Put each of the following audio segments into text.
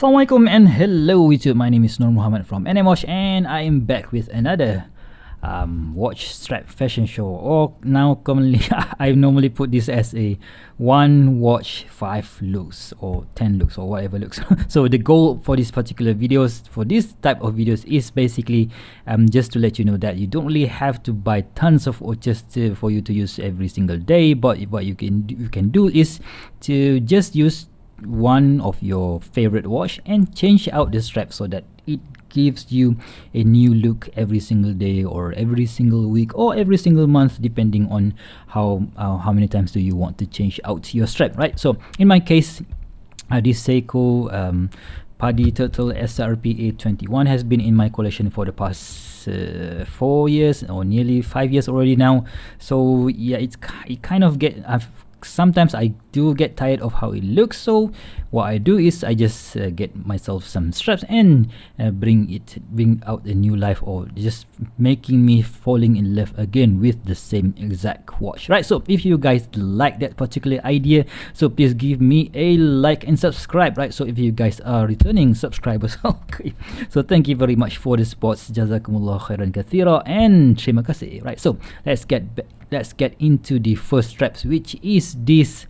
Assalamualaikum and hello YouTube, my name is Nur Muhammad from NMWatch and I am back with another watch strap fashion show, or now commonly I normally put this as a one watch 5 looks or 10 looks or whatever looks. So the goal for this particular videos, for this type of videos, is basically just to let you know that you don't really have to buy tons of watches for you to use every single day, but what you can do is to just use one of your favorite watch and change out the strap so that it gives you a new look every single day or every single week or every single month, depending on how many times do you want to change out your strap, right? So in my case, this Seiko PADI Turtle SRPA21 has been in my collection for the past 4 years or nearly 5 years already now. So yeah, it kind of sometimes I do get tired of how it looks, so what I do is I just get myself some straps and bring out a new life, or just making me falling in love again with the same exact watch, right? So if you guys like that particular idea, so please give me a like and subscribe, right? So if you guys are returning subscribers, okay, so thank you very much for the support. Jazakumullah khairan kathira and terima kasih, right? So let's get into the first straps, which is this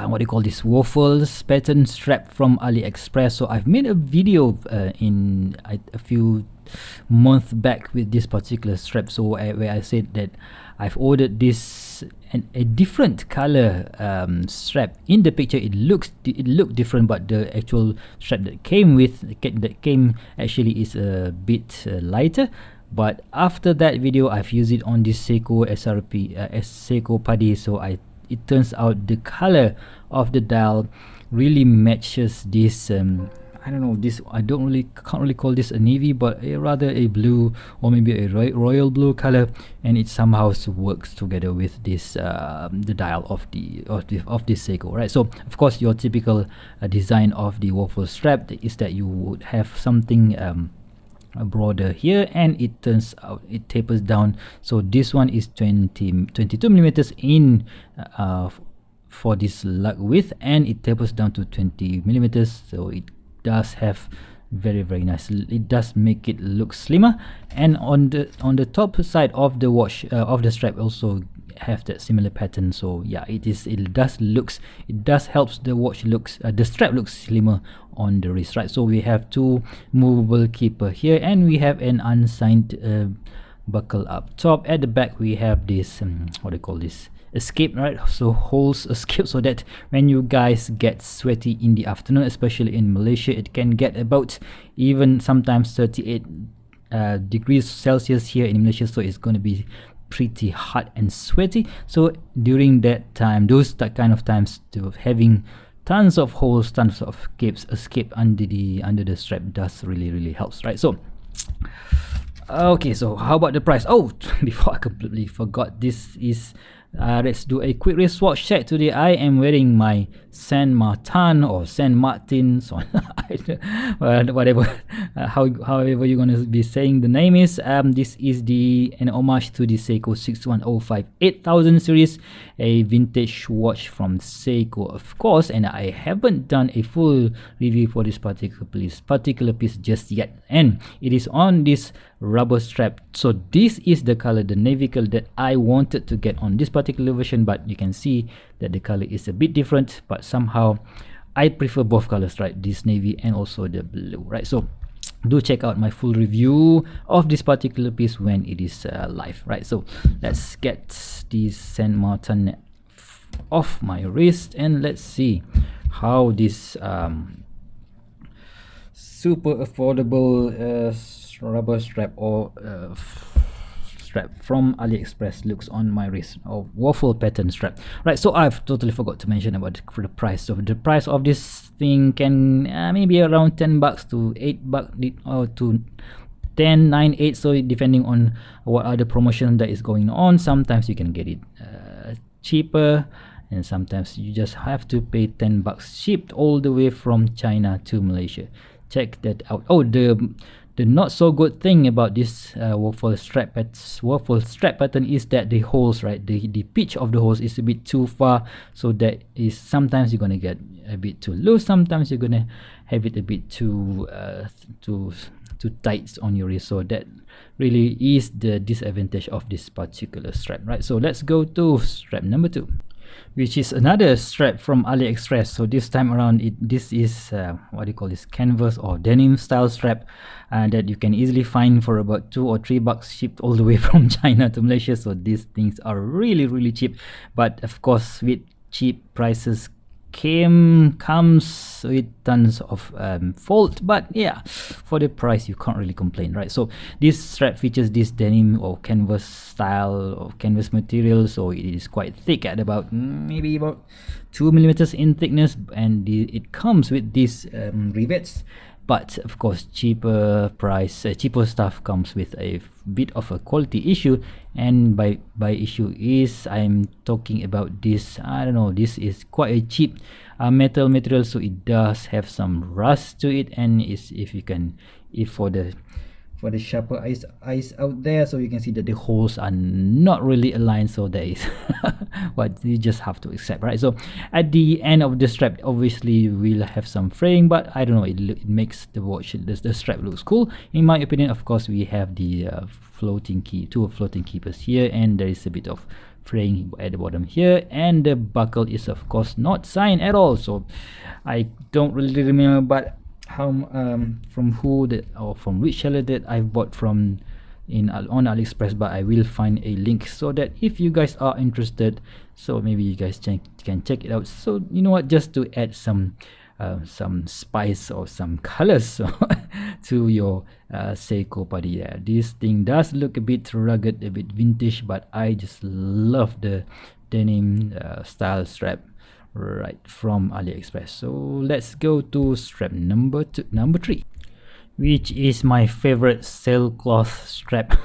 what do you call this, waffles pattern strap from AliExpress. So I've made a video in a few months back with this particular strap, so where I said that I've ordered this a different color strap. In the picture it looked different, but the actual strap that came actually is a bit lighter. But after that video, I've used it on this Seiko Seiko PADI, so it turns out the color of the dial really matches this I don't know, this can't really call this a navy, but rather a blue or maybe a royal blue color, and it somehow works together with this the dial of this Seiko, right? So of course your typical design of the waffle strap is that you would have something broader here, and it turns out it tapers down. So this one is 22 millimeters in for this lug width, and it tapers down to 20 millimeters. So it does have very nice, it does make it look slimmer. And on the top side of the watch of the strap also have that similar pattern. So yeah, it does helps the watch looks the strap looks slimmer on the wrist, right? So we have two movable keeper here, and we have an unsigned buckle up top. At the back we have this what do you call this, escape, right? So holes escape, so that when you guys get sweaty in the afternoon, especially in Malaysia, it can get about even sometimes 38 degrees Celsius here in Malaysia, so it's going to be pretty hot and sweaty. So during that time, those kind of times, to having tons of holes, tons of escape under the strap does really helps, right? So okay, so how about the price? Oh, before I completely forgot, this is let's do a quick wristwatch check. Today I am wearing my Saint Martin, so whatever however you're gonna be saying the name is. This is an homage to the Seiko 6105 8000 series, a vintage watch from Seiko, of course, and I haven't done a full review for this particular piece just yet, and it is on this rubber strap. So this is the color, the navy color, that I wanted to get on this particular version, but you can see that the color is a bit different, but somehow I prefer both colors, right? This navy and also the blue, right? So do check out my full review of this particular piece when it is live, right? So let's get this Saint Martin off my wrist, and let's see how this super affordable rubber strap or strap from AliExpress looks on my wrist, or waffle pattern strap, right? So I've totally forgot to mention about the price. So the price of this thing can maybe around 10 bucks to 8 bucks or to 10, 9, 8, so depending on what other promotion that is going on. Sometimes you can get it cheaper, and sometimes you just have to pay 10 bucks shipped all the way from China to Malaysia. Check that out. Oh, the the not so good thing about this waffle strap pattern is that the holes, right, the pitch of the holes is a bit too far, so that is sometimes you're gonna get a bit too loose, sometimes you're gonna have it a bit too tight on your wrist. So that really is the disadvantage of this particular strap, right? So let's go to strap number 2, which is another strap from AliExpress. So this time around, this is what do you call this, canvas or denim style strap that you can easily find for about $2 or $3 shipped all the way from China to Malaysia. So these things are really cheap, but of course with cheap prices comes with tons of fault, but yeah, for the price you can't really complain, right? So this strap features this denim or canvas style or canvas material, so it is quite thick at about maybe about 2 millimeters in thickness, and it comes with these rivets. But of course, cheaper stuff comes with a bit of a quality issue, and by issue is I'm talking about this. I don't know. This is quite a cheap metal material, so it does have some rust to it, and if for the sharper eyes out there, so you can see that the holes are not really aligned, so there is what you just have to accept, right? So at the end of the strap, obviously we'll have some fraying, but I don't know, it makes the watch, the strap looks cool in my opinion. Of course, we have the two floating keepers here, and there is a bit of fraying at the bottom here, and the buckle is of course not signed at all, so I don't really remember but how from which seller that I've bought from on AliExpress, but I will find a link so that if you guys are interested, so maybe you guys can check it out. So you know what, just to add some spice or some colors to your Seiko PADI. Yeah, this thing does look a bit rugged, a bit vintage, but I just love the denim style strap right from AliExpress. So let's go to strap number 3, which is my favorite Sailcloth strap.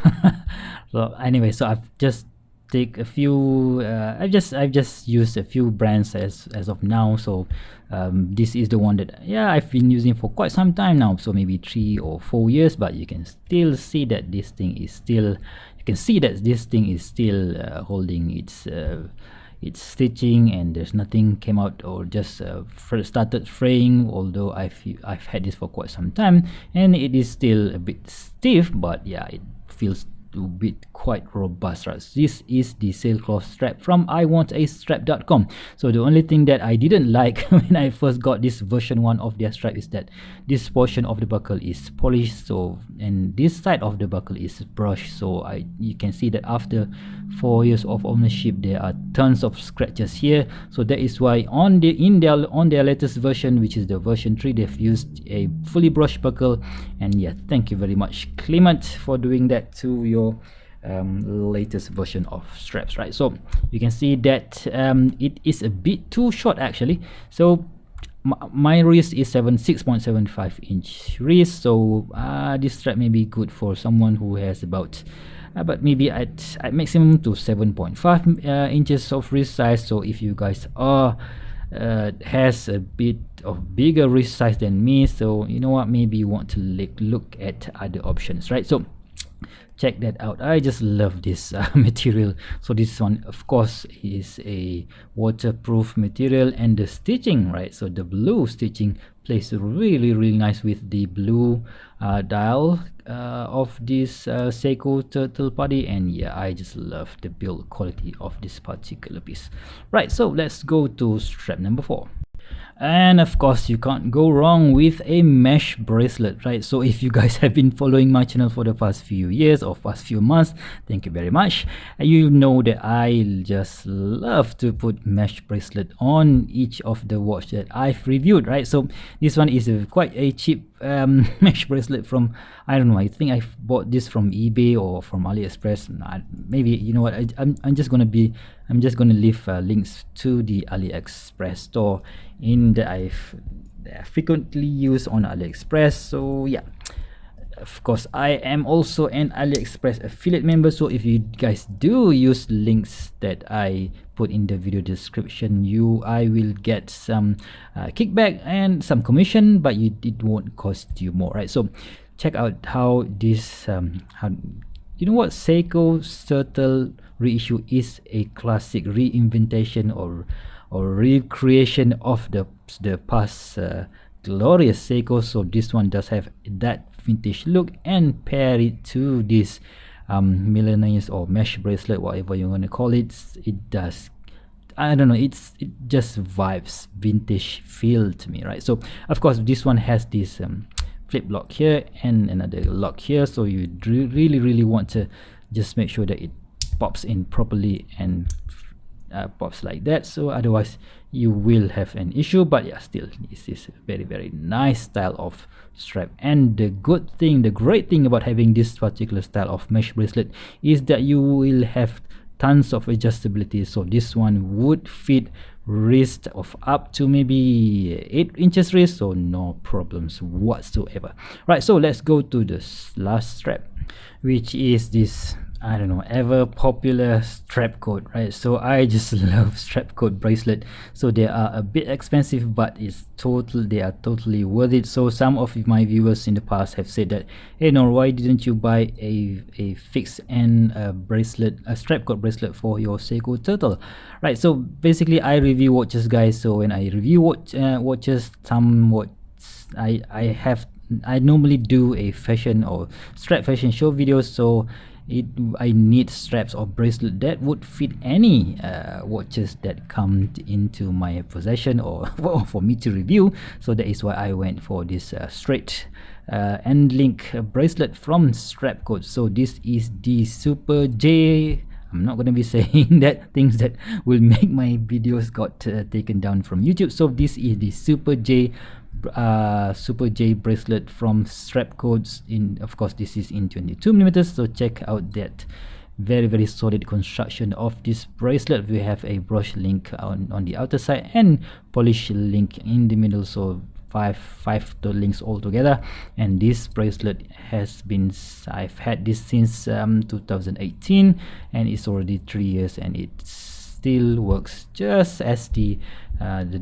So anyway, so I've just take a few I've just used a few brands as of now. So this is the one that I've been using for quite some time now, so maybe 3 or 4 years, but you can still see that this thing is still holding its stitching, and there's nothing came out or just started fraying, although I've had this for quite some time, and it is still a bit stiff, but yeah, it feels a bit quite robust, right? This is the Sailcloth strap from iwantastrap.com. So the only thing that I didn't like when I first got this version 1 of their strap is that this portion of the buckle is polished, so, and this side of the buckle is brushed, so you can see that after 4 years of ownership there are tons of scratches here. So that is why on their latest version, which is the version 3, they've used a fully brushed buckle. And yeah, thank you very much, Clement, for doing that to your latest version of straps, right? So you can see that it is a bit too short actually. So my wrist is 6.75 inch wrist, so this strap may be good for someone who has about maybe at maximum to 7.5 inches of wrist size. So if you guys are has a bit of bigger wrist size than me, so you know what, maybe you want to look at other options, right? So check that out. I just love this material. So this one of course is a waterproof material, and the stitching, right, so the blue stitching plays really nice with the blue dial of this Seiko Turtle PADI, and yeah, I just love the build quality of this particular piece, right? So let's go to strap number 4. And of course, you can't go wrong with a mesh bracelet, right? So if you guys have been following my channel for the past few years or past few months, thank you very much. You know that I just love to put mesh bracelet on each of the watch that I've reviewed, right? So this one is quite a cheap mesh bracelet from, I don't know, I think I bought this from eBay or from AliExpress. Maybe, you know what, I'm just gonna leave links to the AliExpress store in that I frequently use on AliExpress. So yeah, of course, I am also an AliExpress affiliate member, so if you guys do use links that I put in the video description, I will get some kickback and some commission, but it won't cost you more, right? So check out how this you know what, Seiko Turtle reissue is a classic reinventation or recreation of the past glorious Seiko. So this one does have that vintage look, and pair it to this Milanese or mesh bracelet, whatever you want to call it. It does, I don't know, it just vibes vintage feel to me, right? So of course this one has this flip lock here and another lock here, so you really want to just make sure that it pops in properly and pops like that, so otherwise you will have an issue. But yeah, still, this is a very nice style of strap. And the great thing about having this particular style of mesh bracelet is that you will have tons of adjustability. So this one would fit wrist of up to maybe 8 inches wrist, so no problems whatsoever, right? So let's go to the last strap, which is this, I don't know, ever popular Strapcode, right? So I just love Strapcode bracelet. So they are a bit expensive, but they are totally worth it. So some of my viewers in the past have said that, hey Nor, why didn't you buy a fixed end bracelet, a Strapcode bracelet for your Seiko Turtle, right? So basically I review watches, guys. So when I review watches, I normally do a fashion or strap fashion show videos, so I need straps or bracelet that would fit any watches that come into my possession or for me to review. So that is why I went for this straight end link bracelet from Strapcode. So this is the Super J. I'm not going to be saying that things that will make my videos got taken down from YouTube. So this is the Super J bracelet from Strapcode. Of course this is in 22mm, so check out that very solid construction of this bracelet. We have a brush link on the outer side and polish link in the middle, so five links all together. And this bracelet I've had this since 2018, and it's already 3 years, and it still works just as the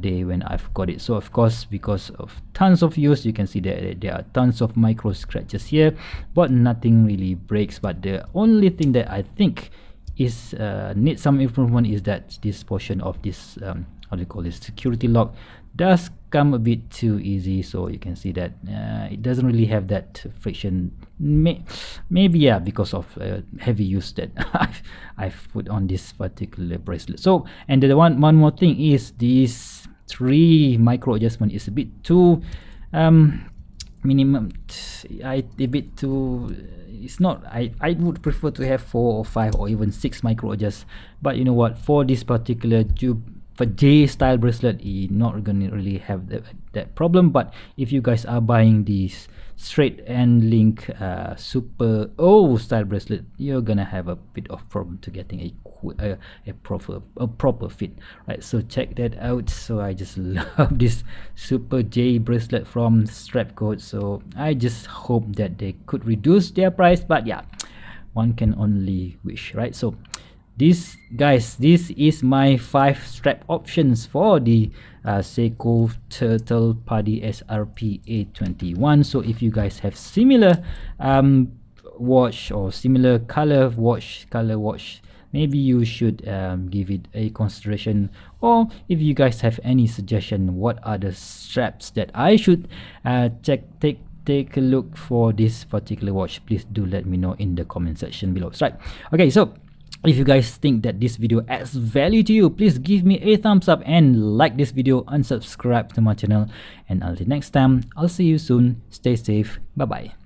day when I've got it. So of course, because of tons of use, you can see that there are tons of micro scratches here, but nothing really breaks. But the only thing that I think is needs some improvement is that this portion of this how do you call this, security lock does come a bit too easy. So you can see that it doesn't really have that friction. Maybe yeah, because of heavy use that I've put on this particular bracelet. So, and the one more thing is this 3 micro adjustment is a bit too minimum. A bit too, it's not, I would prefer to have 4 or 5 or even 6 micro adjust. But you know what, for this particular for J style bracelet, you're not gonna really have that problem. But if you guys are buying these straight end link Super O style bracelet, you're gonna have a bit of problem to getting a proper fit, right? So check that out. So I just love this Super J bracelet from Strapcode. So I just hope that they could reduce their price, but yeah, one can only wish, right? So this, guys, this is my 5 strap options for the Seiko Turtle PADI SRPA21. So if you guys have similar watch or similar color watch, maybe you should give it a consideration. Or if you guys have any suggestion, what are the straps that I should take a look for this particular watch, please do let me know in the comment section below, right? Okay, so if you guys think that this video adds value to you, please give me a thumbs up and like this video and subscribe to my channel. And until next time, I'll see you soon. Stay safe. Bye bye.